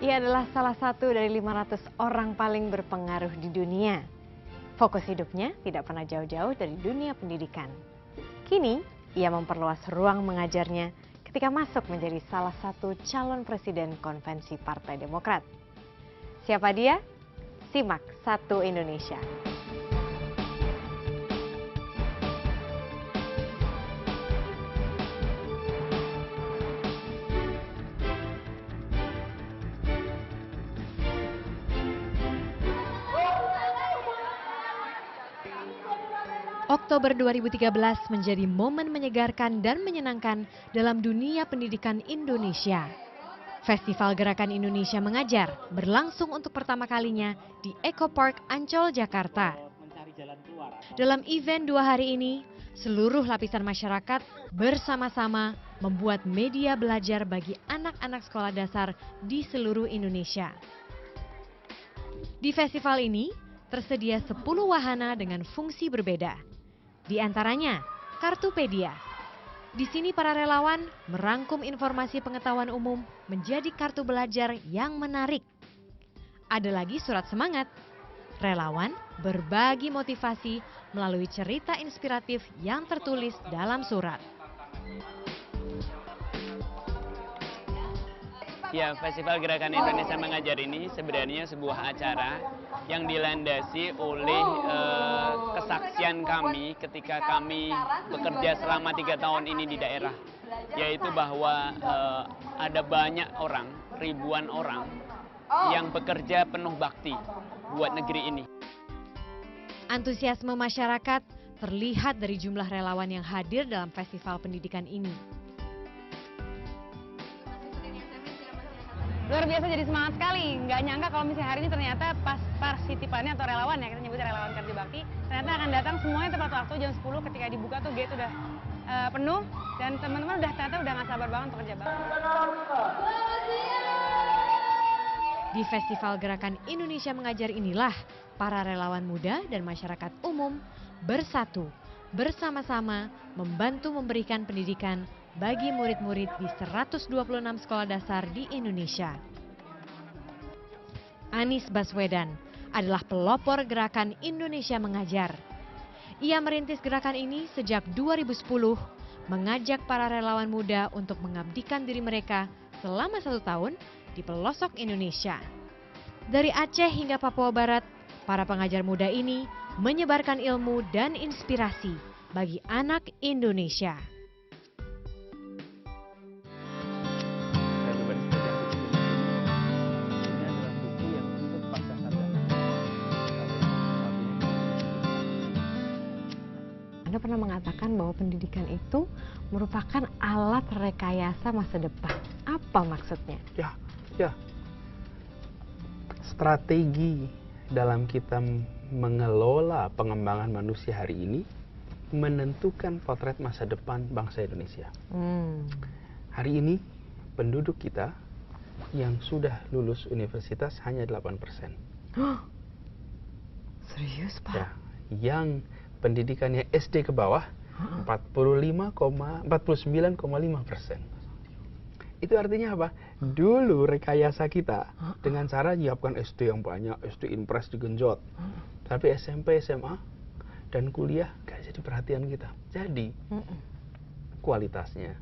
Ia adalah salah satu dari 500 orang paling berpengaruh di dunia. Fokus hidupnya tidak pernah jauh-jauh dari dunia pendidikan. Kini, ia memperluas ruang mengajarnya ketika masuk menjadi salah satu calon presiden konvensi Partai Demokrat. Siapa dia? Simak Satu Indonesia. Oktober 2013 menjadi momen menyegarkan dan menyenangkan dalam dunia pendidikan Indonesia. Festival Gerakan Indonesia Mengajar berlangsung untuk pertama kalinya di Eco Park Ancol, Jakarta. Dalam event 2 hari ini, seluruh lapisan masyarakat bersama-sama membuat media belajar bagi anak-anak sekolah dasar di seluruh Indonesia. Di festival ini, tersedia 10 wahana dengan fungsi berbeda. Di antaranya, Kartupedia. Di sini para relawan merangkum informasi pengetahuan umum menjadi kartu belajar yang menarik. Ada lagi surat semangat. Relawan berbagi motivasi melalui cerita inspiratif yang tertulis dalam surat. Ya, Festival Gerakan Indonesia Mengajar ini sebenarnya sebuah acara yang dilandasi oleh kesaksian kami ketika kami bekerja selama 3 tahun ini di daerah. Yaitu bahwa ada banyak orang, ribuan orang yang bekerja penuh bakti buat negeri ini. Antusiasme masyarakat terlihat dari jumlah relawan yang hadir dalam festival pendidikan ini. Luar biasa, jadi semangat sekali. Nggak nyangka kalau misalnya hari ini ternyata pas partisipannya atau relawan ya, kita nyebutnya relawan Kerja Bakti, ternyata akan datang semuanya tepat waktu jam 10 ketika dibuka tuh gate udah penuh dan teman-teman ternyata udah nggak sabar banget untuk kerja bakti. Di Festival Gerakan Indonesia Mengajar inilah para relawan muda dan masyarakat umum bersatu, bersama-sama membantu memberikan pendidikan bagi murid-murid di 126 sekolah dasar di Indonesia. Anies Baswedan adalah pelopor Gerakan Indonesia Mengajar. Ia merintis gerakan ini sejak 2010, mengajak para relawan muda untuk mengabdikan diri mereka selama 1 tahun di pelosok Indonesia. Dari Aceh hingga Papua Barat, para pengajar muda ini menyebarkan ilmu dan inspirasi bagi anak Indonesia. Anda pernah mengatakan bahwa pendidikan itu merupakan alat rekayasa masa depan. Apa maksudnya? Ya. Strategi dalam kita mengelola pengembangan manusia hari ini menentukan potret masa depan bangsa Indonesia. Hari ini penduduk kita yang sudah lulus universitas hanya 8%. Serius, Pak? Ya, yang pendidikannya SD ke bawah 49,5%. Itu artinya apa? Dulu rekayasa kita dengan cara nyiapkan SD yang banyak, SD Impres digenjot. Tapi SMP, SMA, dan kuliah gak jadi perhatian kita. Jadi, kualitasnya.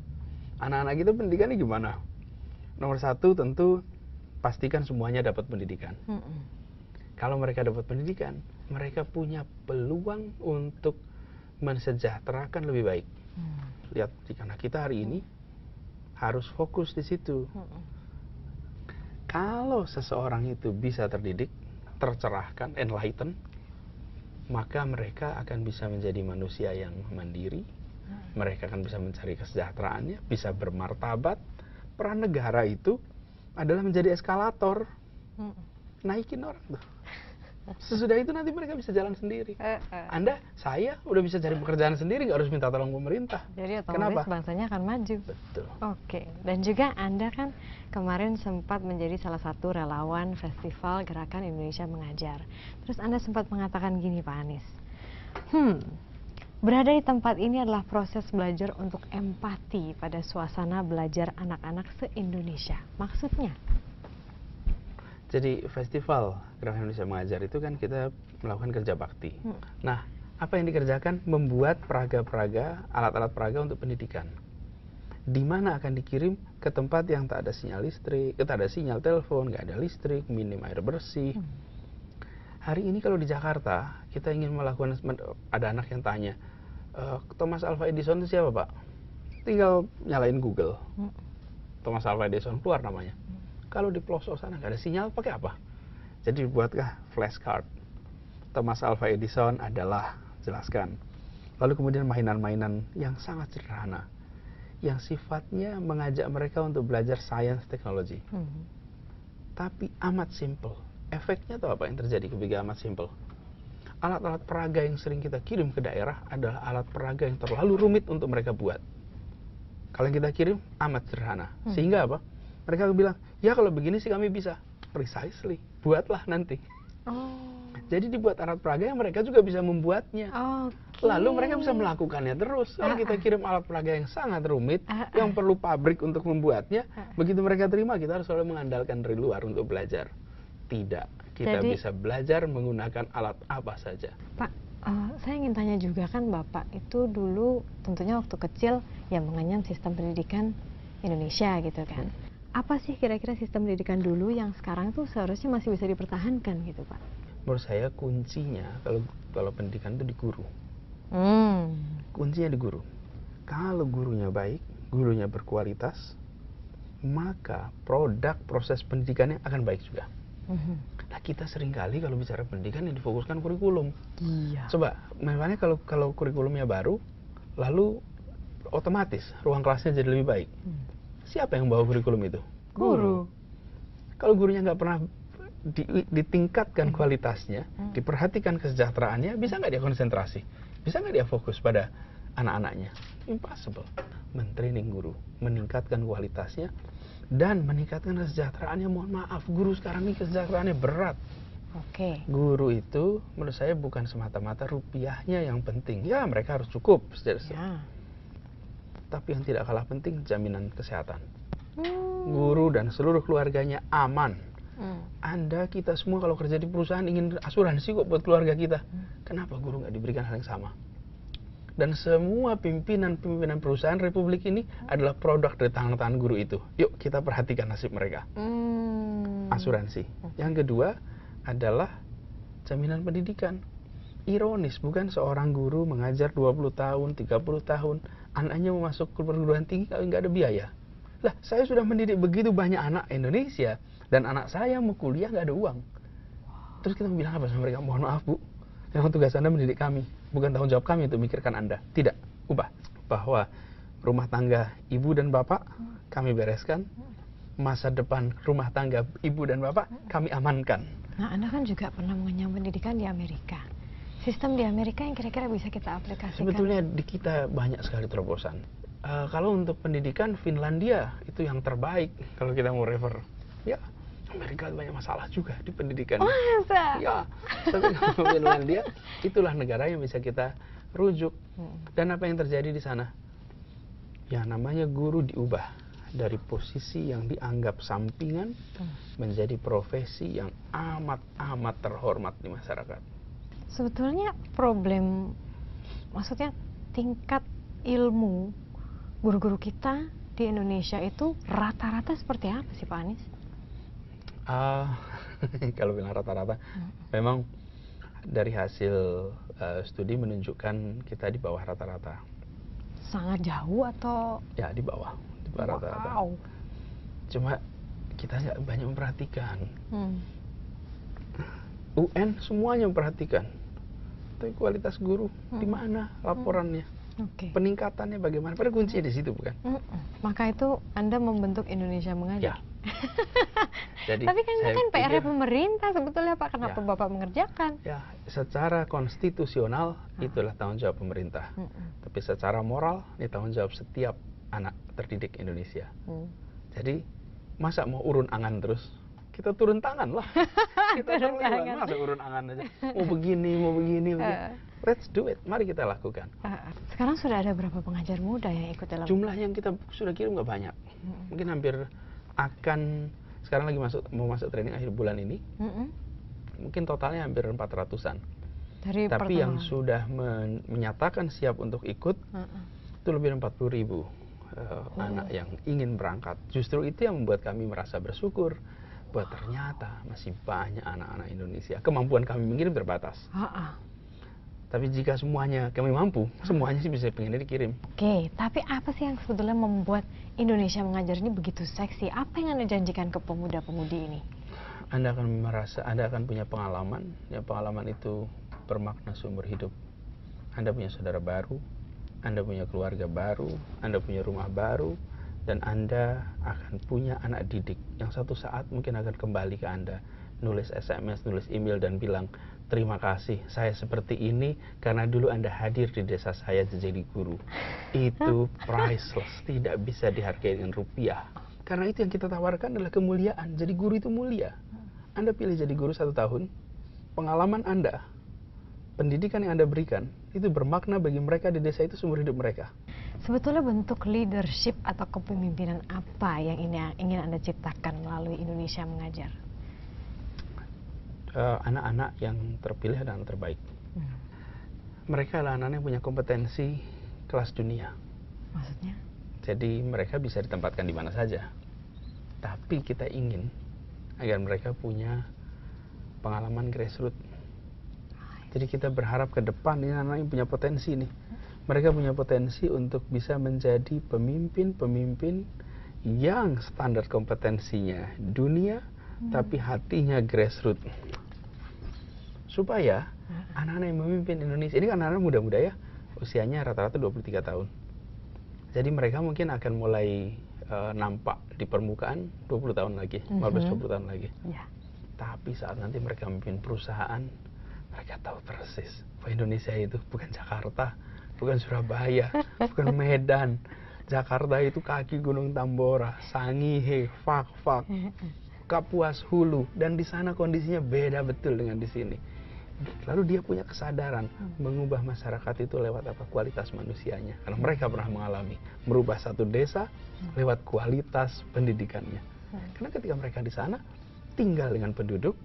Anak-anak kita pendidikannya gimana? Nomor 1 tentu pastikan semuanya dapat pendidikan. Kalau mereka dapat pendidikan, mereka punya peluang untuk mensejahterakan lebih baik. Lihat, karena kita hari ini harus fokus di situ. Kalau seseorang itu bisa terdidik, tercerahkan, enlighten, maka mereka akan bisa menjadi manusia yang mandiri. Mereka akan bisa mencari kesejahteraannya, bisa bermartabat. Peran negara itu adalah menjadi eskalator. Naikin orang tuh. Sesudah itu nanti mereka bisa jalan sendiri. Saya udah bisa cari pekerjaan sendiri, nggak harus minta tolong pemerintah. Jadi otomatis bangsanya akan maju. Betul. Oke, dan juga Anda kan kemarin sempat menjadi salah satu relawan Festival Gerakan Indonesia Mengajar. Terus Anda sempat mengatakan gini, Pak Anies. Berada di tempat ini adalah proses belajar untuk empati pada suasana belajar anak-anak se-Indonesia. Maksudnya? Jadi festival Gerakan Indonesia Mengajar itu kan kita melakukan kerja bakti. Nah, apa yang dikerjakan? Membuat peraga-peraga, alat-alat peraga untuk pendidikan. Di mana akan dikirim ke tempat yang tak ada sinyal listrik, tak ada sinyal telepon, nggak ada listrik, minim air bersih. Hari ini kalau di Jakarta, kita ingin melakukan, ada anak yang tanya, Thomas Alva Edison itu siapa, Pak? Tinggal nyalain Google. Thomas Alva Edison keluar namanya. Kalau di pelosok sana nggak ada sinyal, pakai apa? Jadi buatkah flashcard? Thomas Alva Edison adalah, jelaskan. Lalu kemudian mainan-mainan yang sangat sederhana, yang sifatnya mengajak mereka untuk belajar science teknologi. Tapi amat simple. Efeknya tuh apa yang terjadi ketika amat simple? Alat-alat peraga yang sering kita kirim ke daerah adalah alat peraga yang terlalu rumit untuk mereka buat. Kalau yang kita kirim amat sederhana. Sehingga apa? Mereka bilang, ya kalau begini sih kami bisa. Precisely, buatlah nanti. Jadi dibuat alat peraga yang mereka juga bisa membuatnya. Lalu mereka bisa melakukannya terus. Kalau kita kirim alat peraga yang sangat rumit, yang perlu pabrik untuk membuatnya, begitu mereka terima, kita harus selalu mengandalkan dari luar untuk belajar. Tidak, kita bisa belajar menggunakan alat apa saja. Pak, saya ingin tanya juga, kan Bapak itu dulu tentunya waktu kecil ya mengenyam sistem pendidikan Indonesia gitu kan. Apa sih kira-kira sistem pendidikan dulu yang sekarang tuh seharusnya masih bisa dipertahankan gitu, Pak? Menurut saya kuncinya kalau pendidikan itu di guru. Kuncinya di guru. Kalau gurunya baik, gurunya berkualitas, maka produk proses pendidikannya akan baik juga. Nah, kita seringkali kalau bicara pendidikan yang difokuskan kurikulum. Coba, memangnya kalau kurikulumnya baru, lalu otomatis ruang kelasnya jadi lebih baik. Siapa yang bawa kurikulum itu? Guru. Kalau gurunya nggak pernah ditingkatkan kualitasnya, diperhatikan kesejahteraannya, bisa nggak dia konsentrasi? Bisa nggak dia fokus pada anak-anaknya? Impossible. Men-training guru, meningkatkan kualitasnya, dan meningkatkan kesejahteraannya. Mohon maaf, guru sekarang ini kesejahteraannya berat. Guru itu menurut saya bukan semata-mata rupiahnya yang penting. Ya, mereka harus cukup. Tapi yang tidak kalah penting, jaminan kesehatan. Guru dan seluruh keluarganya aman. Anda, kita semua kalau kerja di perusahaan ingin asuransi kok buat keluarga kita. Kenapa guru nggak diberikan hal yang sama? Dan semua pimpinan perusahaan Republik ini adalah produk dari tangan-tangan guru itu. Yuk kita perhatikan nasib mereka. Asuransi. Yang kedua adalah jaminan pendidikan. Ironis, bukan seorang guru mengajar 20 tahun, 30 tahun, anaknya mau masuk ke perguruan tinggi nggak ada biaya. Lah, saya sudah mendidik begitu banyak anak Indonesia, dan anak saya mau kuliah nggak ada uang. Terus kita bilang apa sama mereka? Mohon maaf Bu, yang tugas Anda mendidik kami, bukan tanggung jawab kami untuk memikirkan Anda. Tidak, ubah. Bahwa rumah tangga ibu dan bapak kami bereskan, masa depan rumah tangga ibu dan bapak kami amankan. Nah, Anda kan juga pernah mengenyam pendidikan di Amerika. Sistem di Amerika yang kira-kira bisa kita aplikasikan? Sebetulnya di kita banyak sekali terobosan. Kalau untuk pendidikan, Finlandia itu yang terbaik kalau kita mau refer. Ya, Amerika banyak masalah juga di pendidikan. Masa? Ya, tapi kalau Finlandia, itulah negara yang bisa kita rujuk. Dan apa yang terjadi di sana? Ya, namanya guru diubah dari posisi yang dianggap sampingan menjadi profesi yang amat terhormat di masyarakat. Sebetulnya problem, maksudnya tingkat ilmu guru-guru kita di Indonesia itu rata-rata seperti apa sih Pak Anies? Kalau bilang rata-rata, memang dari hasil studi menunjukkan kita di bawah rata-rata. Sangat jauh atau? Ya, di bawah rata-rata. Cuma kita nggak banyak memperhatikan. UN semuanya memperhatikan. Tapi kualitas guru di mana laporannya? Peningkatannya bagaimana? Pada kuncinya di situ, bukan? Maka itu Anda membentuk Indonesia Mengajar. Ya. Jadi, tapi kan itu kan PR pemerintah sebetulnya Pak, kenapa Bapak mengerjakan? Ya, secara konstitusional itulah tanggung jawab pemerintah. Tapi secara moral ini tanggung jawab setiap anak terdidik Indonesia. Jadi masa mau urun angan terus? Kita turun tangan lah. Kita turun tangan. Masa urun angan aja. Mau begini. Let's do it. Mari kita lakukan. Sekarang sudah ada berapa pengajar muda yang ikut dalam? Jumlah yang kita sudah kirim nggak banyak. Mungkin hampir akan sekarang lagi mau masuk training akhir bulan ini. Mungkin totalnya hampir 400-an. Dari Tapi yang pertemuan. sudah menyatakan siap untuk ikut itu lebih dari 40.000 anak yang ingin berangkat. Justru itu yang membuat kami merasa bersyukur bahwa ternyata masih banyak anak-anak Indonesia. Kemampuan kami mungkin terbatas. Tapi jika semuanya kami mampu, semuanya sih bisa pengen dikirim. Oke, tapi apa sih yang sebetulnya membuat Indonesia Mengajar ini begitu seksi? Apa yang Anda janjikan ke pemuda-pemudi ini? Anda akan merasa, Anda akan punya pengalaman, ya pengalaman itu bermakna seumur hidup. Anda punya saudara baru, Anda punya keluarga baru, Anda punya rumah baru, dan Anda akan punya anak didik yang satu saat mungkin akan kembali ke Anda, nulis SMS, nulis email dan bilang, terima kasih, saya seperti ini karena dulu Anda hadir di desa saya jadi guru. Itu priceless, tidak bisa dihargai dengan rupiah. Karena itu yang kita tawarkan adalah kemuliaan. Jadi guru itu mulia. Anda pilih jadi guru 1 tahun, pengalaman Anda, pendidikan yang Anda berikan, itu bermakna bagi mereka di desa itu seumur hidup mereka. Sebetulnya bentuk leadership atau kepemimpinan apa yang ingin Anda ciptakan melalui Indonesia Mengajar? Anak-anak yang terpilih adalah anak terbaik. Mereka adalah anak-anak yang punya kompetensi kelas dunia. Maksudnya? Jadi mereka bisa ditempatkan di mana saja. Tapi kita ingin agar mereka punya pengalaman grassroots. Jadi kita berharap ke depan ini anak-anak yang punya potensi nih. Mereka punya potensi untuk bisa menjadi pemimpin-pemimpin yang standar kompetensinya dunia, tapi hatinya grassroots. Supaya anak-anak yang memimpin Indonesia, ini kan anak-anak muda-muda ya, usianya rata-rata 23 tahun. Jadi mereka mungkin akan mulai nampak di permukaan 20 tahun lagi, 15-20 tahun lagi. Tapi saat nanti mereka memimpin perusahaan, mereka tahu persis bahwa Indonesia itu bukan Jakarta, bukan Surabaya, bukan Medan. Jakarta itu kaki Gunung Tambora, Sangihe, Fak-Fak, Kapuas Hulu, dan di sana kondisinya beda betul dengan di sini. Lalu dia punya kesadaran mengubah masyarakat itu lewat apa? Kualitas manusianya. Karena mereka pernah mengalami merubah satu desa lewat kualitas pendidikannya. Karena ketika mereka di sana tinggal dengan penduduk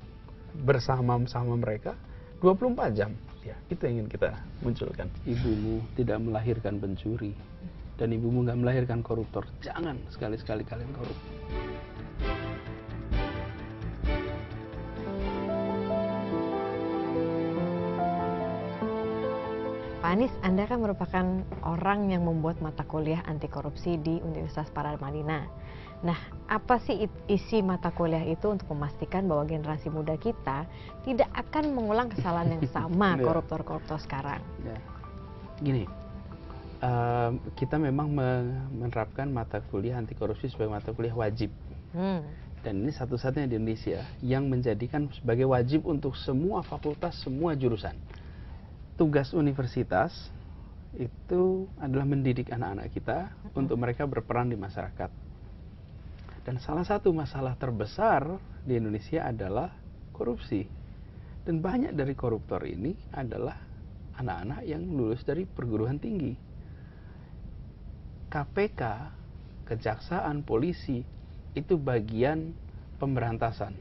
bersama-sama mereka 24 jam. Ya, itu yang ingin kita munculkan. Ibumu tidak melahirkan pencuri dan ibumu nggak melahirkan koruptor. Jangan sekali-sekali kalian korup. Pak Anies, Anda kan merupakan orang yang membuat mata kuliah anti korupsi di Universitas Paramadina. Nah, apa sih isi mata kuliah itu untuk memastikan bahwa generasi muda kita tidak akan mengulang kesalahan yang sama koruptor-koruptor sekarang? Ya. Gini, kita memang menerapkan mata kuliah anti korupsi sebagai mata kuliah wajib. Dan ini satu-satunya di Indonesia yang menjadikan sebagai wajib untuk semua fakultas, semua jurusan. Tugas universitas itu adalah mendidik anak-anak kita untuk mereka berperan di masyarakat. Dan salah satu masalah terbesar di Indonesia adalah korupsi. Dan banyak dari koruptor ini adalah anak-anak yang lulus dari perguruan tinggi. KPK, kejaksaan, polisi, itu bagian pemberantasan.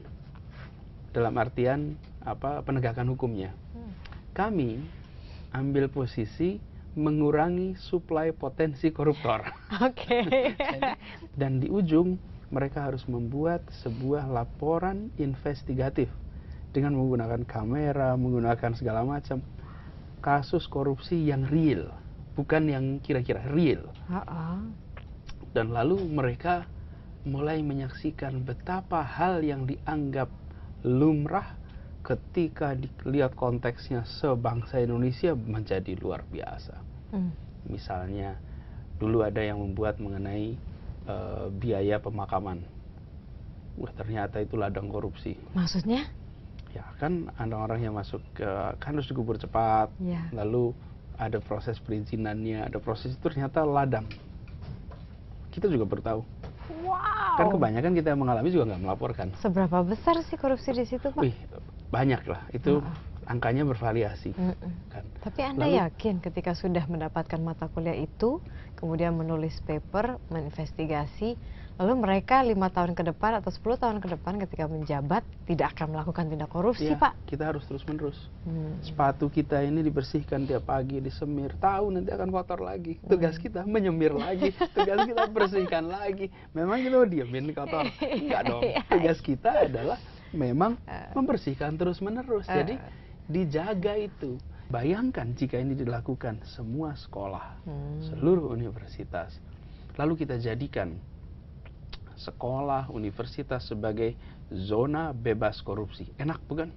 Dalam artian penegakan hukumnya. Kami ambil posisi mengurangi suplai potensi koruptor. Dan di ujung mereka harus membuat sebuah laporan investigatif dengan menggunakan kamera, menggunakan segala macam kasus korupsi yang real, bukan yang kira-kira real. Dan lalu mereka mulai menyaksikan betapa hal yang dianggap lumrah ketika dilihat konteksnya sebangsa Indonesia menjadi luar biasa. Misalnya dulu ada yang membuat mengenai biaya pemakaman. Wah, ternyata itu ladang korupsi. Maksudnya? Ya kan ada orang yang masuk kan harus dikubur cepat. Lalu ada proses perizinannya, ada proses itu ternyata ladang. Kita juga baru tahu. Kan kebanyakan kita yang mengalami juga nggak melaporkan. Seberapa besar sih korupsi di situ, Pak? Wih, banyak lah. Itu angkanya bervariasi. Kan. Tapi Anda yakin ketika sudah mendapatkan mata kuliah itu, kemudian menulis paper, menginvestigasi, lalu mereka 5 tahun ke depan atau 10 tahun ke depan ketika menjabat tidak akan melakukan tindak korupsi, Iya, Pak. kita harus terus-menerus. Sepatu kita ini dibersihkan tiap pagi, disemir. Tahu nanti akan kotor lagi. Tugas kita menyemir lagi. Tugas kita bersihkan lagi. Memang kita mau diamin kotor? Enggak dong. Tugas kita adalah memang membersihkan terus-menerus. Jadi dijaga itu. Bayangkan jika ini dilakukan semua sekolah, seluruh universitas. Lalu kita jadikan sekolah, universitas sebagai zona bebas korupsi. Enak bukan?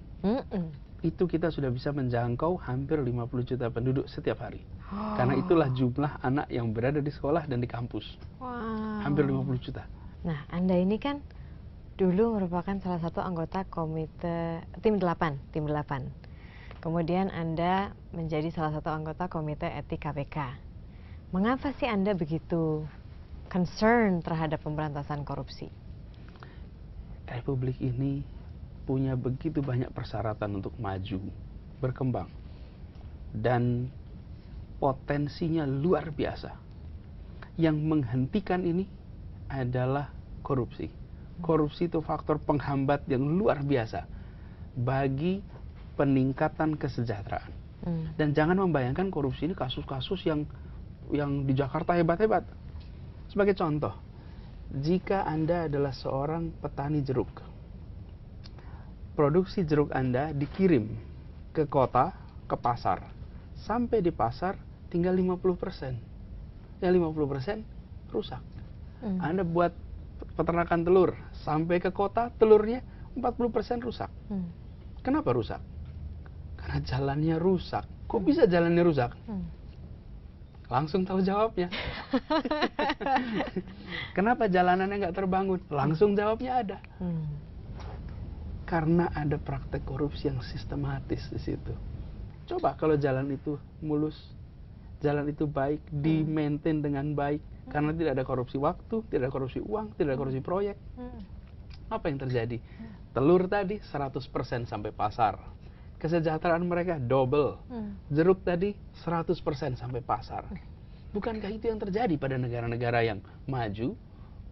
Itu kita sudah bisa menjangkau hampir 50 juta penduduk setiap hari. Karena itulah jumlah anak yang berada di sekolah dan di kampus. Wow. Hampir 50 juta. Nah, Anda ini kan dulu merupakan salah satu anggota tim 8. Kemudian Anda menjadi salah satu anggota komite etik KPK. Mengapa sih Anda begitu concern terhadap pemberantasan korupsi? Republik ini punya begitu banyak persyaratan untuk maju, berkembang, dan potensinya luar biasa. Yang menghentikan ini adalah korupsi. Korupsi itu faktor penghambat yang luar biasa bagi peningkatan kesejahteraan. Dan jangan membayangkan korupsi ini kasus-kasus yang di Jakarta hebat-hebat. Sebagai contoh, jika Anda adalah seorang petani jeruk, produksi jeruk Anda dikirim ke kota, ke pasar. Sampai di pasar tinggal 50%. Yang 50% rusak. Anda buat peternakan telur, sampai ke kota telurnya 40% rusak. Kenapa rusak? Karena jalannya rusak. Kok bisa jalannya rusak? Langsung tahu jawabnya. Kenapa jalanannya nggak terbangun? Langsung jawabnya ada. Karena ada praktek korupsi yang sistematis di situ. Coba kalau jalan itu mulus, jalan itu baik, di-maintain dengan baik, karena tidak ada korupsi waktu, tidak ada korupsi uang, tidak ada korupsi proyek. Apa yang terjadi? Telur tadi 100% sampai pasar. Kesejahteraan mereka double. Jeruk tadi 100% sampai pasar. Bukankah itu yang terjadi pada negara-negara yang maju?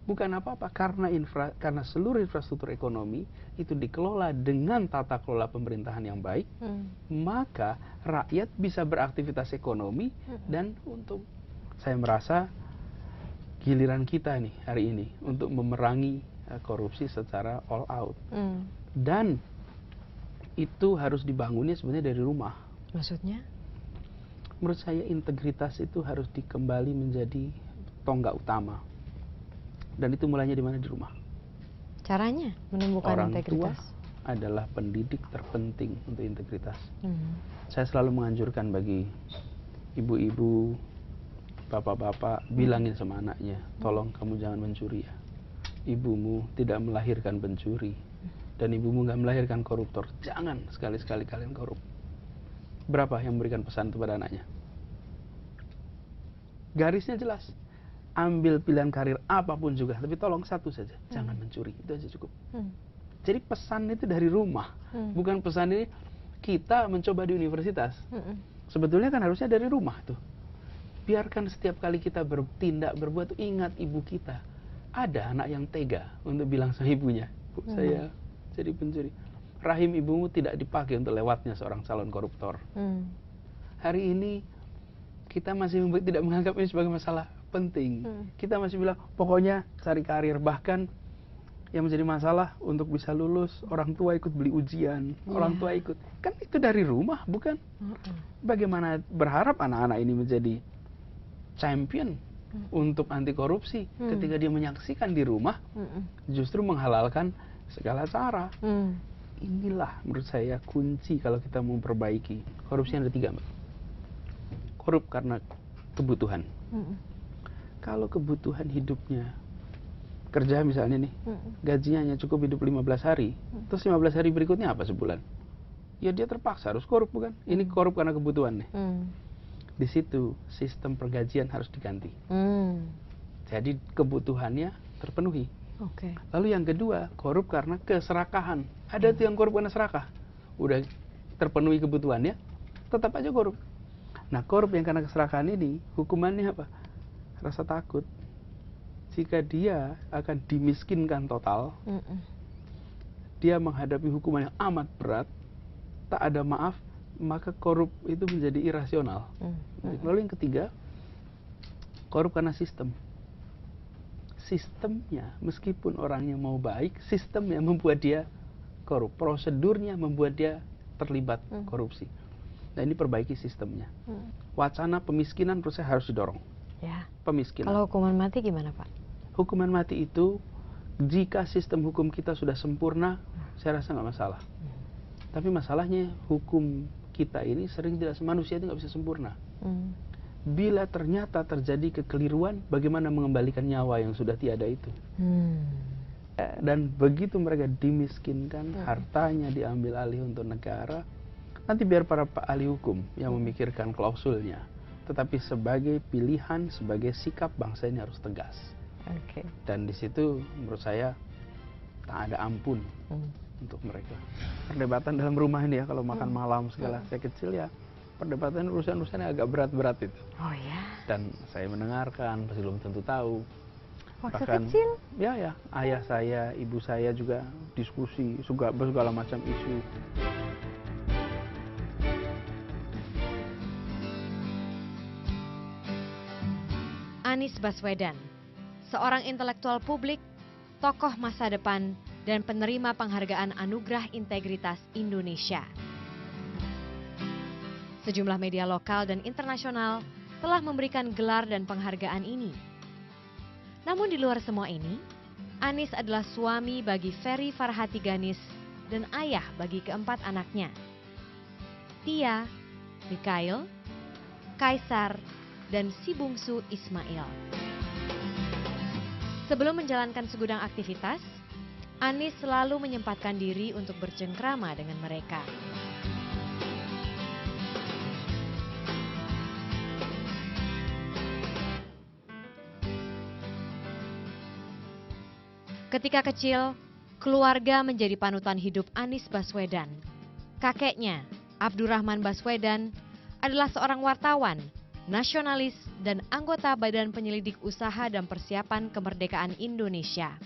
Bukan apa-apa, karena seluruh infrastruktur ekonomi itu dikelola dengan tata kelola pemerintahan yang baik, maka rakyat bisa beraktivitas ekonomi dan untung. Saya merasa giliran kita nih hari ini untuk memerangi korupsi secara all out. Dan itu harus dibangunnya sebenarnya dari rumah. Maksudnya? Menurut saya integritas itu harus dikembali menjadi tonggak utama. Dan itu mulainya di mana? Di rumah. Caranya menumbuhkan Orang integritas? tua adalah pendidik terpenting untuk integritas. Saya selalu menganjurkan bagi ibu-ibu, bapak-bapak, bilangin sama anaknya, tolong kamu jangan mencuri ya. Ibumu tidak melahirkan pencuri. Dan ibumu nggak melahirkan koruptor. Jangan sekali-sekali kalian korup. Berapa yang memberikan pesan kepada anaknya? Garisnya jelas. Ambil pilihan karir apapun juga, tapi tolong satu saja, jangan mencuri. Itu aja cukup. Jadi pesan itu dari rumah, bukan pesan ini kita mencoba di universitas. Sebetulnya kan harusnya dari rumah tuh. Biarkan setiap kali kita bertindak, berbuat, tuh ingat ibu kita. Ada anak yang tega untuk bilang sama ibunya, Bu, saya jadi pencuri. Rahim ibumu tidak dipakai untuk lewatnya seorang calon koruptor. Hari ini kita masih tidak menganggap ini sebagai masalah penting. Kita masih bilang pokoknya cari karir. Bahkan yang menjadi masalah untuk bisa lulus, orang tua ikut beli ujian, orang tua ikut. Kan itu dari rumah, bukan? Bagaimana berharap anak-anak ini menjadi champion untuk anti korupsi ketika dia menyaksikan di rumah justru menghalalkan segala cara. Inilah menurut saya kunci kalau kita mau perbaiki. Korupsi ada 3, Mbak. Korup karena kebutuhan. Kalau kebutuhan hidupnya, kerja misalnya nih, gajinya hanya cukup hidup 15 hari, terus 15 hari berikutnya apa sebulan? Ya dia terpaksa harus korup, bukan? Ini korup karena kebutuhan nih. Di situ sistem pergajian harus diganti. Jadi kebutuhannya terpenuhi. Lalu yang kedua, korup karena keserakahan. Ada tuh yang korup karena serakah. Udah terpenuhi kebutuhannya, tetap aja korup. Nah, korup yang karena keserakahan ini, hukumannya apa? rasa takut. Jika dia akan dimiskinkan total, dia menghadapi hukuman yang amat berat, tak ada maaf, maka korup itu menjadi irasional. Lalu yang ketiga, korup karena sistem. Sistemnya, meskipun orangnya mau baik, sistemnya membuat dia korup. Prosedurnya membuat dia terlibat korupsi. Nah, ini perbaiki sistemnya. Wacana pemiskinan menurut saya harus didorong. Ya. Pemiskinan. Kalau hukuman mati gimana, Pak? Hukuman mati itu, jika sistem hukum kita sudah sempurna, saya rasa nggak masalah. Tapi masalahnya hukum kita ini sering tidak, manusia itu nggak bisa sempurna. Bila ternyata terjadi kekeliruan, bagaimana mengembalikan nyawa yang sudah tiada itu? Dan begitu mereka dimiskinkan, hartanya diambil alih untuk negara, nanti biar para ahli hukum yang memikirkan klausulnya. Tetapi sebagai pilihan, sebagai sikap, bangsa ini harus tegas. Dan di situ menurut saya tak ada ampun untuk mereka. Perdebatan dalam rumah ini ya, kalau makan malam segala, saya kecil ya, perdebatan urusan-urusan agak berat-berat itu. Oh ya. Dan saya mendengarkan, pasti belum tentu tahu. Waktu Bahkan, kecil? Ya, ayah saya, ibu saya juga diskusi segala macam isu. Anies Baswedan, seorang intelektual publik, tokoh masa depan, dan penerima penghargaan Anugerah Integritas Indonesia. Sejumlah media lokal dan internasional telah memberikan gelar dan penghargaan ini. Namun di luar semua ini, Anies adalah suami bagi Ferry Farhati Ganis dan ayah bagi keempat anaknya. Tia, Mikhail, Kaisar, dan si bungsu Ismail. Sebelum menjalankan segudang aktivitas, Anies selalu menyempatkan diri untuk bercengkrama dengan mereka. Ketika kecil, keluarga menjadi panutan hidup Anies Baswedan. Kakeknya, Abdurrahman Baswedan, adalah seorang wartawan, nasionalis, dan anggota Badan Penyelidik Usaha dan Persiapan Kemerdekaan Indonesia.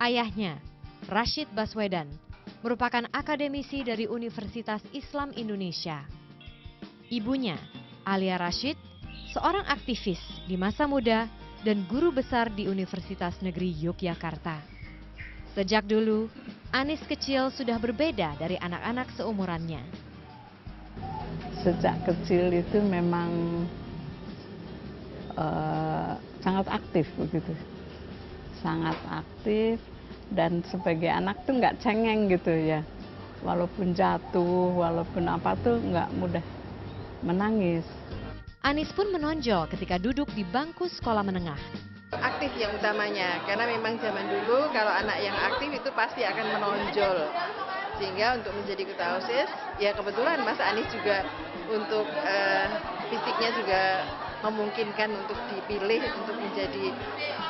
Ayahnya, Rashid Baswedan, merupakan akademisi dari Universitas Islam Indonesia. Ibunya, Alia Rashid, seorang aktivis di masa muda dan guru besar di Universitas Negeri Yogyakarta. Sejak dulu, Anies kecil sudah berbeda dari anak-anak seumurannya. Sejak kecil itu memang sangat aktif begitu, sangat aktif, dan sebagai anak tuh nggak cengeng gitu ya, walaupun jatuh, walaupun apa tuh nggak mudah menangis. Anies pun menonjol ketika duduk di bangku sekolah menengah. Aktif yang utamanya, karena memang zaman dulu kalau anak yang aktif itu pasti akan menonjol. Sehingga untuk menjadi ketua OSIS, ya kebetulan Mas Anies juga untuk fisiknya juga memungkinkan untuk dipilih untuk menjadi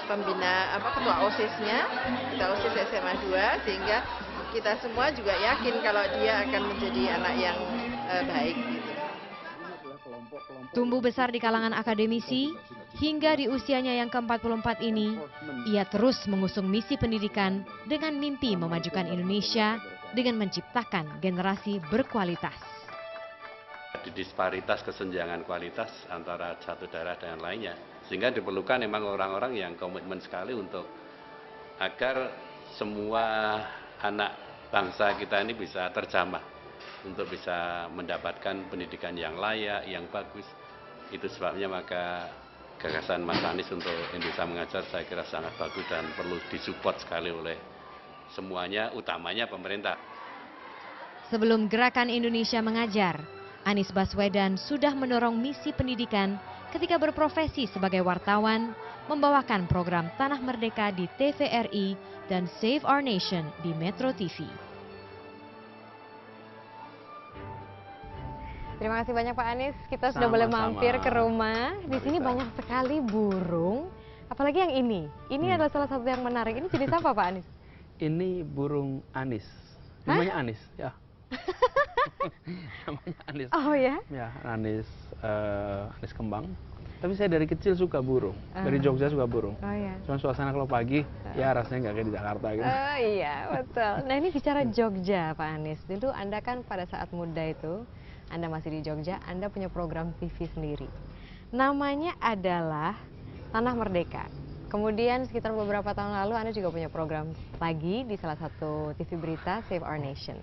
pembina ketua OSIS-nya, ketua OSIS SMA 2, sehingga kita semua juga yakin kalau dia akan menjadi anak yang baik. Tumbuh besar di kalangan akademisi, hingga di usianya yang ke-44 ini, ia terus mengusung misi pendidikan dengan mimpi memajukan Indonesia dengan menciptakan generasi berkualitas. Di disparitas kesenjangan kualitas antara satu daerah dengan lainnya, sehingga diperlukan memang orang-orang yang komitmen sekali untuk agar semua anak bangsa kita ini bisa terjamah, untuk bisa mendapatkan pendidikan yang layak, yang bagus. Itu sebabnya maka gagasan Mas Anies untuk Indonesia Mengajar saya kira sangat bagus dan perlu disupport sekali oleh semuanya, utamanya pemerintah. Sebelum Gerakan Indonesia Mengajar, Anies Baswedan sudah mendorong misi pendidikan ketika berprofesi sebagai wartawan, membawakan program Tanah Merdeka di TVRI dan Save Our Nation di Metro TV. Terima kasih banyak Pak Anies. Kita sudah boleh mampir ke rumah. Di sini banyak sekali burung. Apalagi yang ini. Ini adalah salah satu yang menarik. Ini jenis apa Pak Anies? Ini burung anis. Namanya anis, ya. Namanya anis. Oh ya? Ya, anis kembang. Tapi saya dari kecil suka burung. Dari Jogja suka burung. Oh iya. Cuma suasana kalau pagi, ya rasanya nggak kayak di Jakarta gitu. Oh iya, betul. Nah ini bicara Jogja, Pak Anies. Dulu Anda kan pada saat muda itu, Anda masih di Jogja, Anda punya program TV sendiri. Namanya adalah Tanah Merdeka. Kemudian sekitar beberapa tahun lalu Anda juga punya program lagi di salah satu TV berita, Save Our Nation.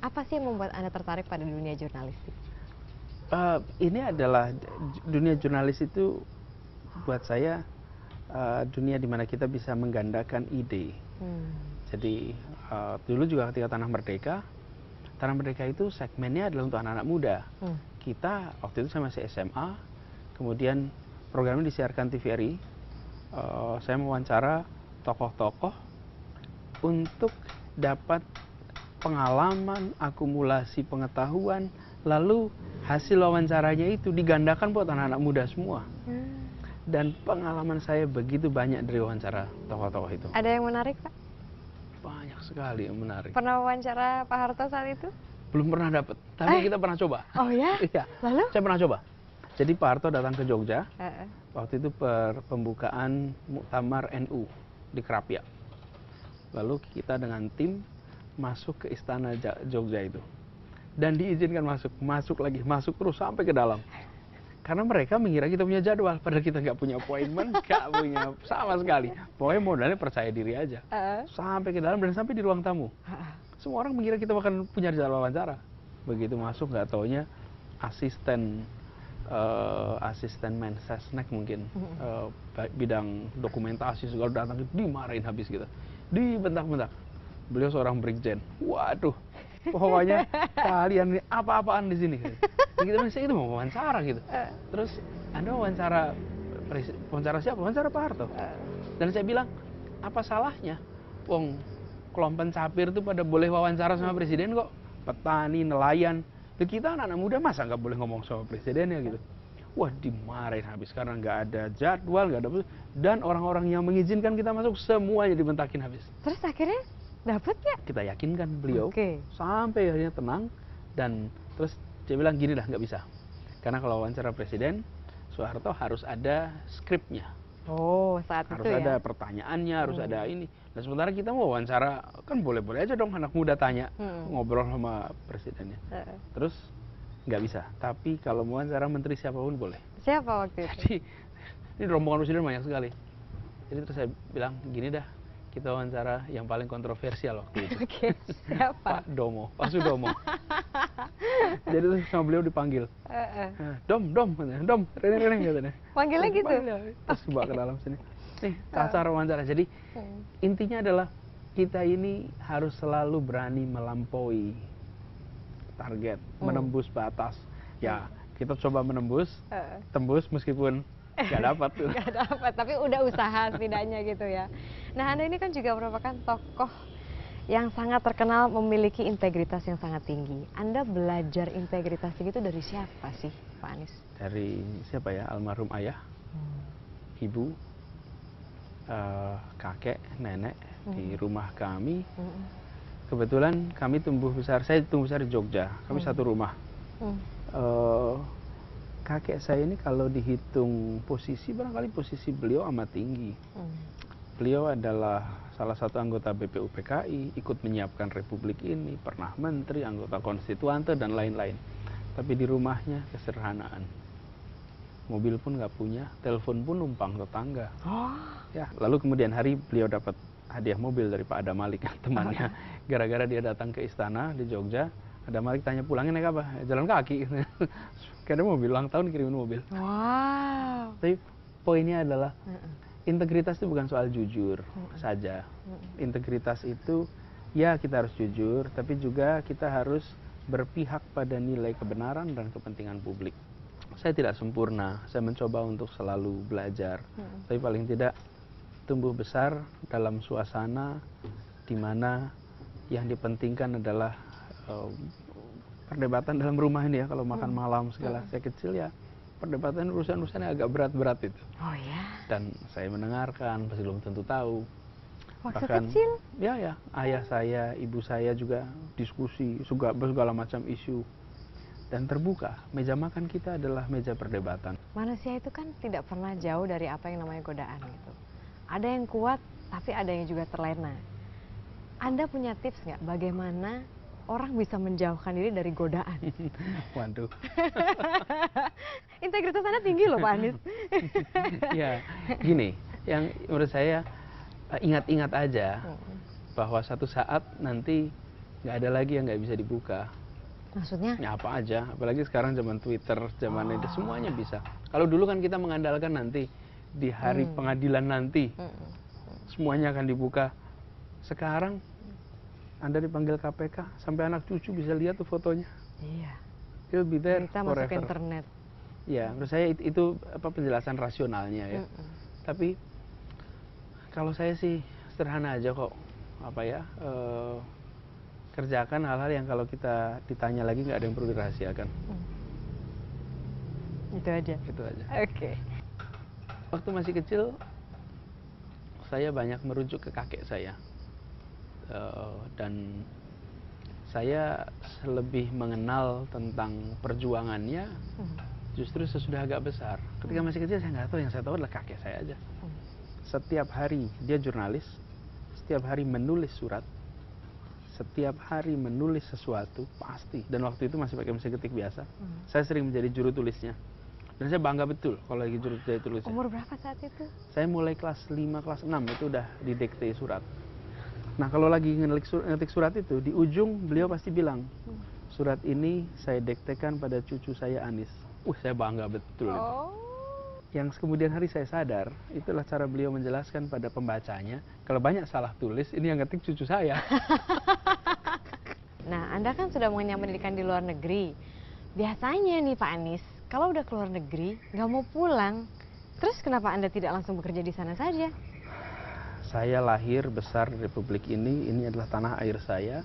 Apa sih yang membuat Anda tertarik pada dunia jurnalistik? Ini adalah dunia jurnalis itu buat saya dunia di mana kita bisa menggandakan ide. Jadi dulu juga ketika Tanah Merdeka itu segmennya adalah untuk anak-anak muda. Kita waktu itu saya masih SMA, kemudian programnya disiarkan TVRI. Saya mewawancara tokoh-tokoh untuk dapat pengalaman, akumulasi pengetahuan, lalu hasil wawancaranya itu digandakan buat anak-anak muda semua. Dan pengalaman saya begitu banyak dari wawancara tokoh-tokoh itu. Ada yang menarik, Pak? Banyak sekali yang menarik. Pernah wawancara Pak Harto saat itu? Belum pernah dapat, tapi kita pernah coba. Oh ya? Iya. Lalu? Saya pernah coba. Jadi Pak Harto datang ke Jogja, waktu itu pembukaan Muktamar NU di Krapia. Lalu kita dengan tim masuk ke Istana Jogja itu. Dan diizinkan masuk lagi, masuk terus sampai ke dalam. Karena mereka mengira kita punya jadwal, padahal kita nggak punya appointment, nggak punya sama sekali. Pokoknya modalnya percaya diri aja. Sampai ke dalam dan sampai di ruang tamu. Semua orang mengira kita akan punya jadwal wawancara. Begitu masuk nggak taunya asisten Mensesnek mungkin bidang dokumentasi segala datang dimarahin habis gitu, dibentak-bentak. Beliau seorang brigjen. Waduh, pokoknya kalian ini apa-apaan di sini. Gitu, saya itu mau wawancara gitu. Terus Anda wawancara siapa? Wawancara Pak Harto. Dan saya bilang, apa salahnya? Wong kelompok capir itu pada boleh wawancara sama presiden kok. Petani, nelayan. Kita anak-anak muda masa nggak boleh ngomong sama presidennya gitu. Wah, dimarahin habis karena nggak ada jadwal, nggak ada, dan orang-orang yang mengizinkan kita masuk semuanya dibentakin habis. Terus akhirnya dapat nggak? Kita yakinkan beliau sampai akhirnya tenang, dan terus dia bilang gini dah, nggak bisa. Karena kalau wawancara presiden, Soeharto harus ada skripnya. Oh, saat harus itu ya? Harus ada pertanyaannya, harus ada ini. Dan sementara kita mau wawancara, kan boleh-boleh aja dong anak muda tanya, ngobrol sama presidennya. Terus nggak bisa. Tapi kalau mau wawancara menteri siapapun boleh. Siapa waktu itu? Jadi ini rombongan presiden banyak sekali. Jadi terus saya bilang gini dah, kita wawancara yang paling kontroversial waktu itu. Oke, siapa? Pak Sudomo. Jadi terus sama beliau dipanggil. Dom, Rene katanya. Panggilnya gitu? Terus bawa ke dalam sini. Nih, acara wawancara. Jadi intinya adalah kita ini harus selalu berani melampaui target, menembus batas. Ya, kita coba tembus meskipun nggak dapat tuh. Nggak dapat, tapi udah usaha setidaknya gitu ya. Nah, Anda ini kan juga merupakan tokoh yang sangat terkenal memiliki integritas yang sangat tinggi. Anda belajar integritas itu dari siapa sih, Pak Anies? Dari siapa ya? Almarhum ayah, ibu, kakek, nenek di rumah kami. Kebetulan kami saya tumbuh besar di Jogja. Kami satu rumah. Kakek saya ini kalau dihitung posisi, barangkali posisi beliau amat tinggi. Beliau adalah salah satu anggota BPUPKI, ikut menyiapkan Republik ini, pernah menteri, anggota konstituante, dan lain-lain. Tapi di rumahnya kesederhanaan. Mobil pun nggak punya, telepon pun numpang tetangga. Ya, lalu kemudian hari beliau dapat hadiah mobil dari Pak Adam Malik, temannya. Gara-gara dia datang ke istana di Jogja, Adam Malik tanya pulangnya naik apa? Jalan kaki. Karena mobil ulang tahun kirimin mobil. Wow. Tapi poinnya adalah integritas itu bukan soal jujur saja. Integritas itu ya kita harus jujur, tapi juga kita harus berpihak pada nilai kebenaran dan kepentingan publik. Saya tidak sempurna, saya mencoba untuk selalu belajar, tapi paling tidak tumbuh besar dalam suasana di mana yang dipentingkan adalah perdebatan dalam rumah ini ya, kalau makan malam segala. Saya kecil ya perdebatan urusan-urusannya agak berat-berat itu. Oh ya. Dan saya mendengarkan, pasti belum tentu tahu. Waktu Bahkan, kecil? Ya, ayah saya, ibu saya juga diskusi segala macam isu. dan terbuka. Meja makan kita adalah meja perdebatan. Manusia itu kan tidak pernah jauh dari apa yang namanya godaan gitu. Ada yang kuat, tapi ada yang juga terlena. Anda punya tips nggak bagaimana orang bisa menjauhkan diri dari godaan? Waduh. Integritas Anda tinggi loh Pak Anies. Ya, gini, yang menurut saya ingat-ingat aja bahwa satu saat nanti nggak ada lagi yang nggak bisa dibuka. Maksudnya? Ya apa aja, apalagi sekarang zaman Twitter, zaman itu semuanya bisa. Kalau dulu kan kita mengandalkan nanti di hari pengadilan nanti semuanya akan dibuka. Sekarang Anda dipanggil KPK sampai anak cucu bisa lihat tuh fotonya. Iya. It'll be there Kita masuk ke forever. internet. Ya, menurut saya itu apa penjelasan rasionalnya ya. Tapi kalau saya sih sederhana aja kok, apa ya? Kerjakan hal-hal yang kalau kita ditanya lagi nggak ada yang perlu dirahasiakan. Itu aja. Itu aja. Oke. Waktu masih kecil, saya banyak merujuk ke kakek saya. Dan saya lebih mengenal tentang perjuangannya justru sesudah agak besar. Ketika masih kecil saya nggak tahu, yang saya tahu adalah kakek saya aja. Setiap hari dia jurnalis, setiap hari menulis surat, setiap hari menulis sesuatu pasti. Dan waktu itu masih pakai mesin ketik biasa. Saya sering menjadi juru tulisnya. Dan saya bangga betul kalau lagi juru tulisnya. Umur berapa saat itu? Saya mulai kelas 5, kelas 6 itu udah didikte surat. Nah kalau lagi ngetik surat itu, di ujung beliau pasti bilang, surat ini saya diktekan pada cucu saya Anies. Saya bangga betul. Yang kemudian hari saya sadar, itulah cara beliau menjelaskan pada pembacanya, kalau banyak salah tulis, ini yang ngetik cucu saya. Nah, Anda kan sudah mengenyam pendidikan di luar negeri. Biasanya nih Pak Anies, kalau udah keluar negeri, nggak mau pulang, terus kenapa Anda tidak langsung bekerja di sana saja? Saya lahir besar di Republik ini adalah tanah air saya,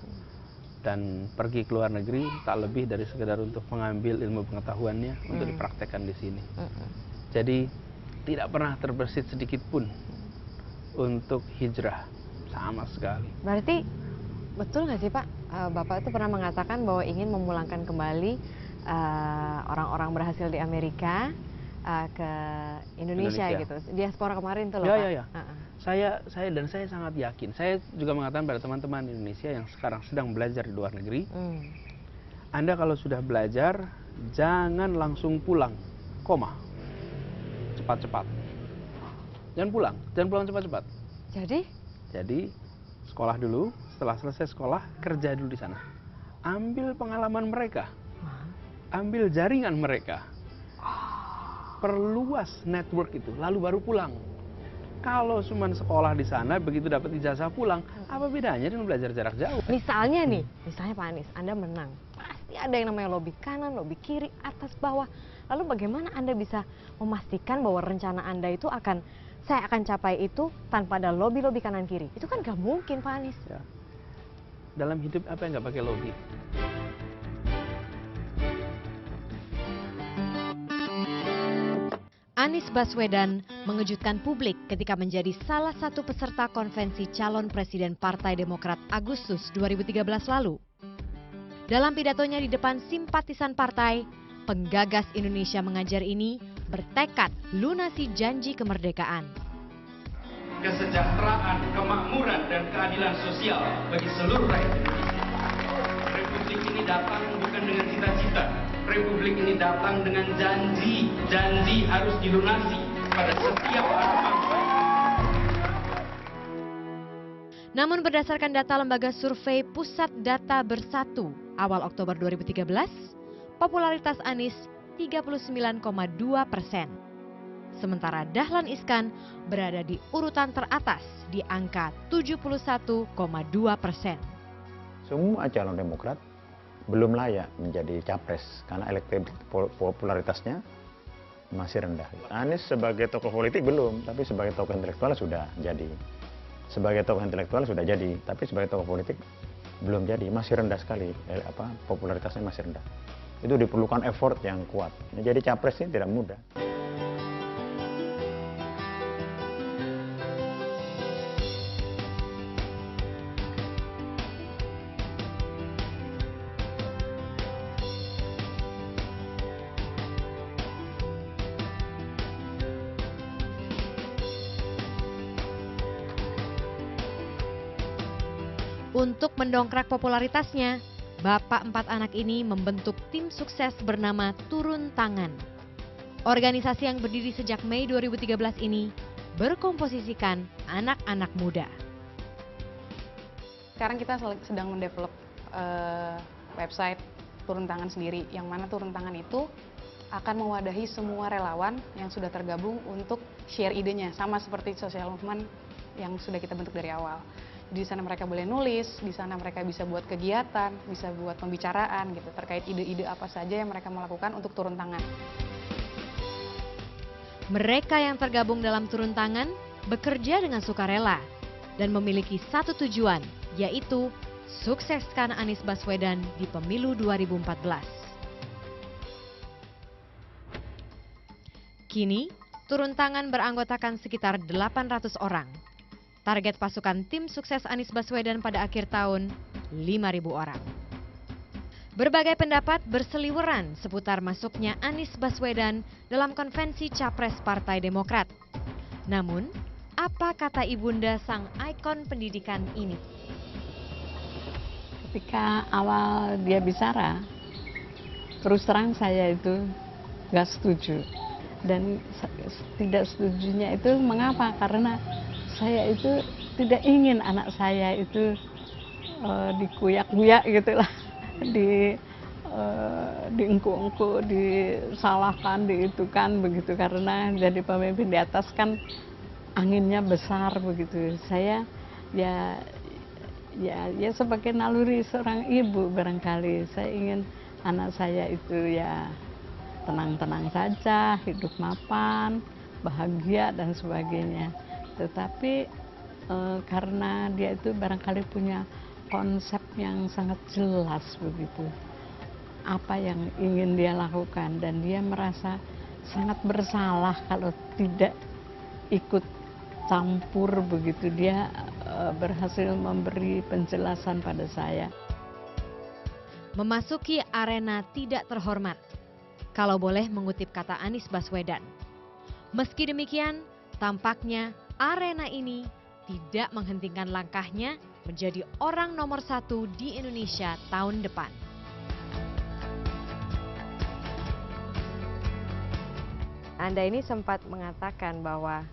dan pergi ke luar negeri tak lebih dari sekedar untuk mengambil ilmu pengetahuannya untuk dipraktekkan di sini. Jadi tidak pernah terbersit sedikit pun untuk hijrah sama sekali. Berarti betul nggak sih Pak, Bapak itu pernah mengatakan bahwa ingin memulangkan kembali orang-orang berhasil di Amerika ke Indonesia gitu. Diaspora kemarin tuh loh Pak. Ya. Saya sangat yakin. Saya juga mengatakan pada teman-teman Indonesia yang sekarang sedang belajar di luar negeri, Anda kalau sudah belajar jangan langsung pulang, cepat-cepat. Jangan pulang cepat-cepat. Jadi sekolah dulu, setelah selesai sekolah kerja dulu di sana. Ambil pengalaman mereka, ambil jaringan mereka, perluas network itu, lalu baru pulang. Kalau cuma sekolah di sana, begitu dapat ijazah pulang, apa bedanya dengan belajar jarak jauh? Misalnya Pak Anies, Anda menang, pasti ada yang namanya lobby kanan, lobby kiri, atas, bawah. Lalu bagaimana Anda bisa memastikan bahwa rencana Anda itu saya akan capai itu tanpa ada lobby-lobby kanan kiri? Itu kan gak mungkin Pak Anies. Ya. Dalam hidup apa yang nggak pakai lobby? Anies Baswedan mengejutkan publik ketika menjadi salah satu peserta konvensi calon presiden Partai Demokrat Agustus 2013 lalu. Dalam pidatonya di depan simpatisan partai, penggagas Indonesia Mengajar ini bertekad lunasi janji kemerdekaan. Kesejahteraan, kemakmuran, dan keadilan sosial bagi seluruh rakyat Indonesia. Republik ini datang bukan dengan cita-cita. Republik ini datang dengan janji. Janji harus dilunasi pada setiap anak bangsa. Namun berdasarkan data lembaga survei Pusat Data Bersatu awal Oktober 2013, popularitas Anies 39,2%. Sementara Dahlan Iskan berada di urutan teratas di angka 71,2%. Semua calon Demokrat belum layak menjadi capres karena popularitasnya masih rendah. Anies sebagai tokoh politik belum, tapi sebagai tokoh intelektual sudah jadi. Sebagai tokoh intelektual sudah jadi, tapi sebagai tokoh politik belum jadi, masih rendah sekali. Popularitasnya masih rendah. Itu diperlukan effort yang kuat. Menjadi capres ini tidak mudah. Untuk mendongkrak popularitasnya, bapak 4 anak ini membentuk tim sukses bernama Turun Tangan. Organisasi yang berdiri sejak Mei 2013 ini berkomposisikan anak-anak muda. Sekarang kita sedang mendevelop website Turun Tangan sendiri, yang mana Turun Tangan itu akan mewadahi semua relawan yang sudah tergabung untuk share idenya, sama seperti social movement yang sudah kita bentuk dari awal. Di sana mereka boleh nulis, di sana mereka bisa buat kegiatan, bisa buat pembicaraan gitu terkait ide-ide apa saja yang mereka mau lakukan untuk turun tangan. Mereka yang tergabung dalam Turun Tangan bekerja dengan sukarela dan memiliki satu tujuan, yaitu sukseskan Anies Baswedan di pemilu 2014. Kini, Turun Tangan beranggotakan sekitar 800 orang. Target pasukan tim sukses Anies Baswedan pada akhir tahun, 5.000 orang. Berbagai pendapat berseliweran seputar masuknya Anies Baswedan dalam konvensi Capres Partai Demokrat. Namun, apa kata Ibunda sang ikon pendidikan ini? Ketika awal dia bicara, terus terang saya itu nggak setuju. Dan tidak setujunya itu mengapa? Karena saya itu tidak ingin anak saya itu dikuyak-kuyak gitulah, diengku-engku, disalahkan, diitukan begitu, karena jadi pemimpin di atas kan anginnya besar begitu. Saya ya sebagai naluri seorang ibu barangkali saya ingin anak saya itu ya tenang-tenang saja, hidup mapan, bahagia dan sebagainya. Tetapi karena dia itu barangkali punya konsep yang sangat jelas begitu, apa yang ingin dia lakukan, dan dia merasa sangat bersalah kalau tidak ikut campur begitu. Dia berhasil memberi penjelasan pada saya. Memasuki arena tidak terhormat, kalau boleh mengutip kata Anies Baswedan. Meski demikian, tampaknya arena ini tidak menghentikan langkahnya menjadi orang nomor 1 di Indonesia tahun depan. Anda ini sempat mengatakan bahwa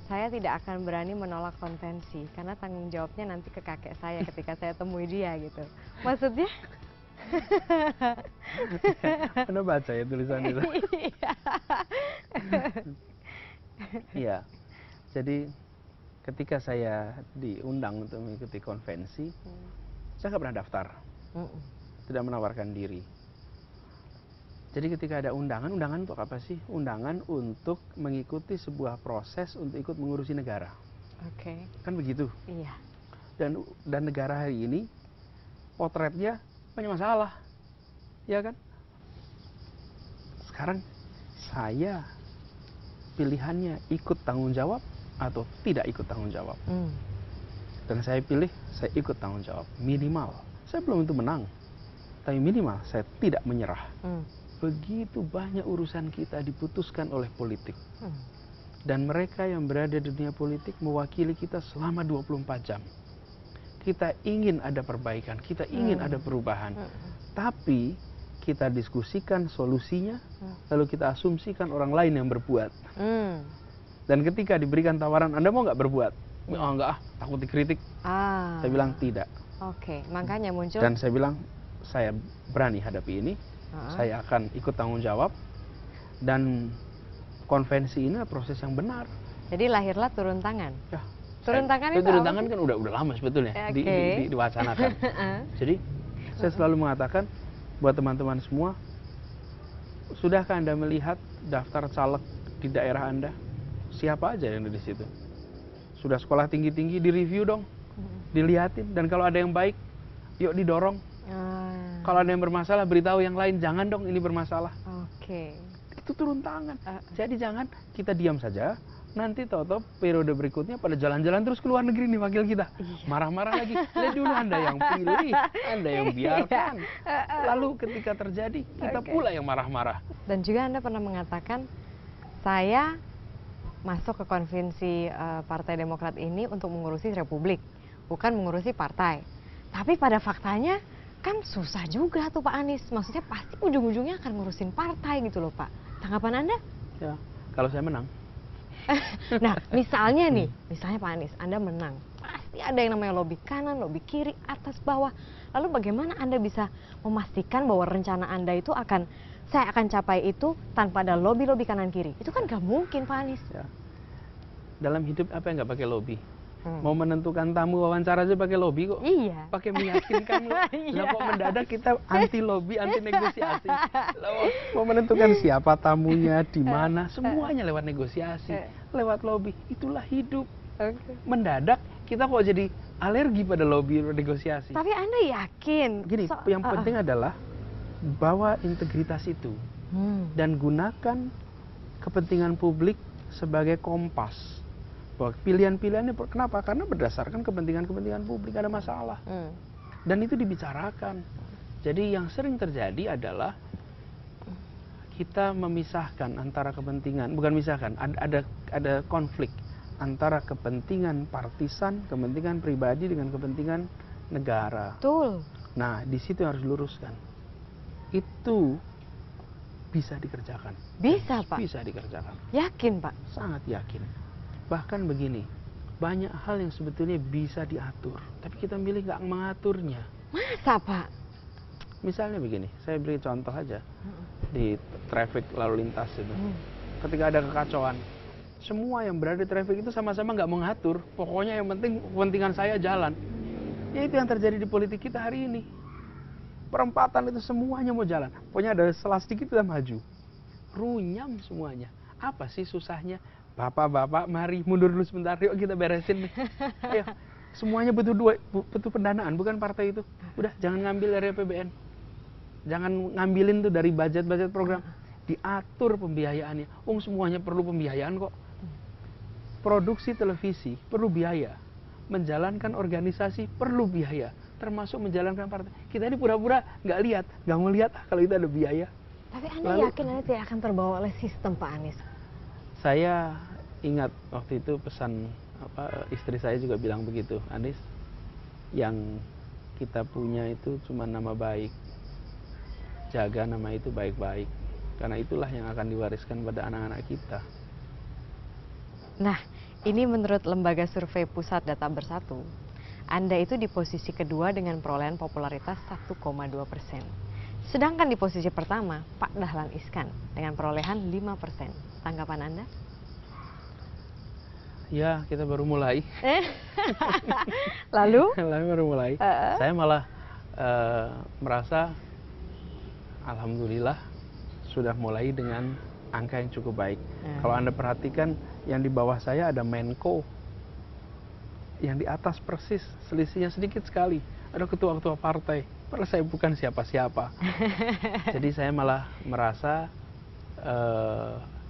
saya tidak akan berani menolak konvensi karena tanggung jawabnya nanti ke kakek saya ketika saya temui dia gitu. Maksudnya? Anda baca ya tulisan itu? Iya. Jadi ketika saya diundang untuk mengikuti konvensi, saya nggak pernah daftar, tidak menawarkan diri. Jadi ketika ada undangan untuk apa sih? Undangan untuk mengikuti sebuah proses untuk ikut mengurusi negara. Oke. Kan begitu? Iya. Dan negara hari ini potretnya banyak masalah, ya kan? Sekarang saya pilihannya ikut tanggung jawab atau tidak ikut tanggung jawab. Dan saya pilih, saya ikut tanggung jawab. Minimal, saya belum tentu menang, tapi minimal saya tidak menyerah. Begitu banyak urusan kita diputuskan oleh politik. Dan mereka yang berada di dunia politik mewakili kita selama 24 jam. Kita ingin ada perbaikan, kita ingin ada perubahan. Tapi kita diskusikan solusinya, lalu kita asumsikan orang lain yang berbuat. Dan ketika diberikan tawaran, Anda mau nggak berbuat? Oh enggak, takut dikritik. Saya bilang tidak. Oke, makanya muncul. Dan saya bilang, saya berani hadapi ini, saya akan ikut tanggung jawab, dan konvensi ini proses yang benar. Jadi lahirlah Turun Tangan. Ya. Turun Tangan itu Turun Tangan kan udah lama sebetulnya diwacanakan. Jadi saya selalu mengatakan buat teman-teman semua, sudahkah Anda melihat daftar caleg di daerah Anda? Siapa aja yang ada di situ? Sudah sekolah tinggi-tinggi, direview dong, dilihatin. Dan kalau ada yang baik, yuk didorong. Kalau ada yang bermasalah, beritahu yang lain, jangan dong ini bermasalah. Itu turun tangan. Jadi jangan kita diam saja. Nanti tahu-tahu periode berikutnya pada jalan-jalan terus ke luar negeri nih wakil kita. Marah-marah lagi. Lihat dulu Anda yang pilih, Anda yang biarkan. Lalu ketika terjadi, kita pula yang marah-marah. Dan juga Anda pernah mengatakan, saya masuk ke konvensi Partai Demokrat ini untuk mengurusi Republik, bukan mengurusi partai. Tapi pada faktanya kan susah juga tuh Pak Anies. Maksudnya pasti ujung-ujungnya akan ngurusin partai gitu loh Pak. Tanggapan Anda? Ya, kalau saya menang. Nah, misalnya nih, misalnya Pak Anies, Anda menang. Pasti ada yang namanya lobby kanan, lobby kiri, atas, bawah. Lalu bagaimana Anda bisa memastikan bahwa rencana Anda itu saya akan capai itu tanpa ada lobby-lobby kanan kiri? Itu kan gak mungkin Pak Anies. Ya. Dalam hidup apa yang nggak pakai lobby? Mau menentukan tamu wawancara aja pakai lobby kok. Iya. Pakai meyakinkan loh. Lah kok mendadak kita anti lobby, anti negosiasi. Lah mau menentukan siapa tamunya, di mana, semuanya lewat negosiasi, lewat lobby. Itulah hidup. Mendadak kita kok jadi alergi pada lobby negosiasi. Tapi Anda yakin? Gini, yang penting adalah bawa integritas itu dan gunakan kepentingan publik sebagai kompas. Bahwa pilihan-pilihannya kenapa? Karena berdasarkan kepentingan-kepentingan publik, ada masalah. Dan itu dibicarakan. Jadi yang sering terjadi adalah kita memisahkan antara kepentingan, bukan misahkan, ada konflik antara kepentingan partisan, kepentingan pribadi dengan kepentingan negara. Betul. Nah, di situ yang harus diluruskan. Itu bisa dikerjakan. Bisa Pak? Bisa dikerjakan. Yakin Pak? Sangat yakin. Bahkan begini, banyak hal yang sebetulnya bisa diatur, tapi kita milih nggak mengaturnya. Masa Pak? Misalnya begini, saya beri contoh aja di traffic lalu lintas itu. Ketika ada kekacauan, semua yang berada di traffic itu sama-sama nggak mengatur. Pokoknya yang penting kepentingan saya jalan. Ya itu yang terjadi di politik kita hari ini. Perempatan itu semuanya mau jalan. Pokoknya ada salah sedikit kita maju. Runyam semuanya. Apa sih susahnya? Bapak-bapak, mari mundur dulu sebentar, yuk kita beresin nih. Ayo, semuanya butuh pendanaan, bukan partai itu. Udah, jangan ngambil dari APBN. Jangan ngambilin tuh dari budget-budget program. Diatur pembiayaannya. Semuanya perlu pembiayaan kok. Produksi televisi perlu biaya. Menjalankan organisasi perlu biaya. Termasuk menjalankan partai. Kita ini pura-pura nggak lihat, nggak mau lihat kalau itu ada biaya. Tapi Anda yakin Anda tidak akan terbawa oleh sistem Pak Anies? Saya ingat waktu itu pesan istri saya juga bilang begitu, Anies, yang kita punya itu cuma nama baik, jaga nama itu baik-baik, karena itulah yang akan diwariskan pada anak-anak kita. Nah, ini menurut lembaga survei Pusat Data Bersatu, Anda itu di posisi kedua dengan perolehan popularitas 1,2%. Sedangkan di posisi pertama, Pak Dahlan Iskan dengan perolehan 5%. Tanggapan Anda? Ya, kita baru mulai. Lalu? Baru mulai. Saya malah merasa, alhamdulillah, sudah mulai dengan angka yang cukup baik. Kalau Anda perhatikan, yang di bawah saya ada Menko. Yang di atas persis, selisihnya sedikit sekali. Ada ketua-ketua partai. Padahal saya bukan siapa-siapa. Jadi saya malah merasa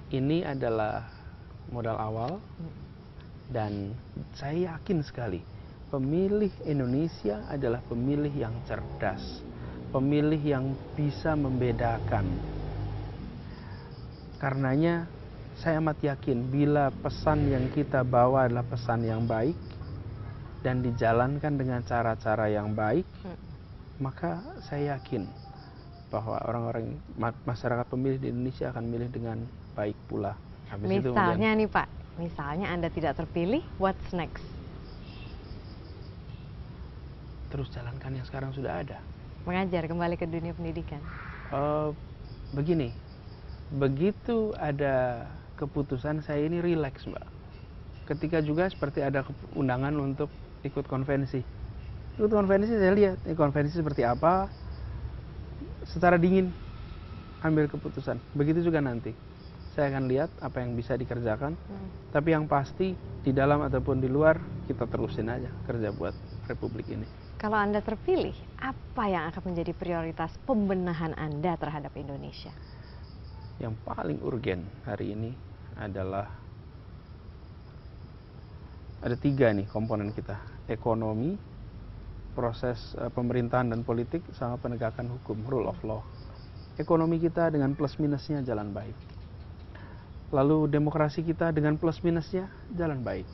ini adalah modal awal, dan saya yakin sekali pemilih Indonesia adalah pemilih yang cerdas, pemilih yang bisa membedakan. Karenanya saya amat yakin bila pesan yang kita bawa adalah pesan yang baik dan dijalankan dengan cara-cara yang baik, maka saya yakin bahwa orang-orang masyarakat pemilih di Indonesia akan milih dengan baik pula. Habis misalnya nih Pak, misalnya Anda tidak terpilih, what's next? Terus jalankan yang sekarang sudah ada. Mengajar kembali ke dunia pendidikan. Begini, begitu ada keputusan, saya ini rileks Mbak. Ketika juga seperti ada undangan untuk ikut konvensi. Ikut konvensi saya lihat, konvensi seperti apa, secara dingin ambil keputusan. Begitu juga nanti saya akan lihat apa yang bisa dikerjakan, tapi yang pasti di dalam ataupun di luar kita terusin aja kerja buat Republik ini. Kalau Anda terpilih, apa yang akan menjadi prioritas pembenahan Anda terhadap Indonesia? Yang paling urgen hari ini adalah ada 3 nih komponen kita: ekonomi, proses pemerintahan dan politik, sama penegakan hukum, rule of law. Ekonomi kita dengan plus minusnya jalan baik. Lalu demokrasi kita dengan plus minusnya jalan baik.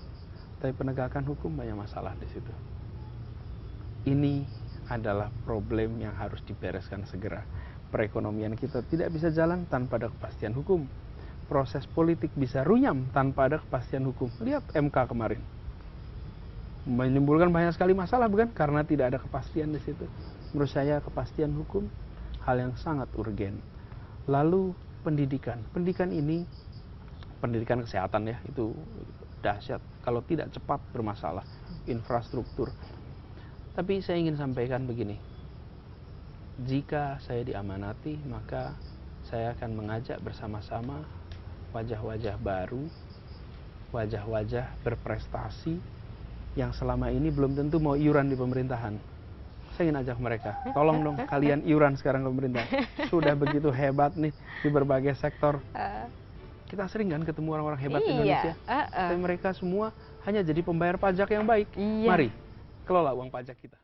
Tapi penegakan hukum banyak masalah di situ. Ini adalah problem yang harus dibereskan segera. Perekonomian kita tidak bisa jalan tanpa ada kepastian hukum. Proses politik bisa runyam tanpa ada kepastian hukum. Lihat MK kemarin. Menimbulkan banyak sekali masalah, bukan? Karena tidak ada kepastian di situ. Menurut saya kepastian hukum hal yang sangat urgen. Lalu pendidikan. Pendidikan ini, pendidikan kesehatan ya, itu dahsyat. Kalau tidak cepat bermasalah. Infrastruktur. Tapi saya ingin sampaikan begini. Jika saya diamanati, maka saya akan mengajak bersama-sama wajah-wajah baru, wajah-wajah berprestasi yang selama ini belum tentu mau iuran di pemerintahan. Saya ingin ajak mereka, tolong dong kalian iuran sekarang ke pemerintah. Sudah begitu hebat nih di berbagai sektor. Kita sering kan ketemu orang-orang hebat di Indonesia, tapi mereka semua hanya jadi pembayar pajak yang baik. Mari kelola uang pajak kita.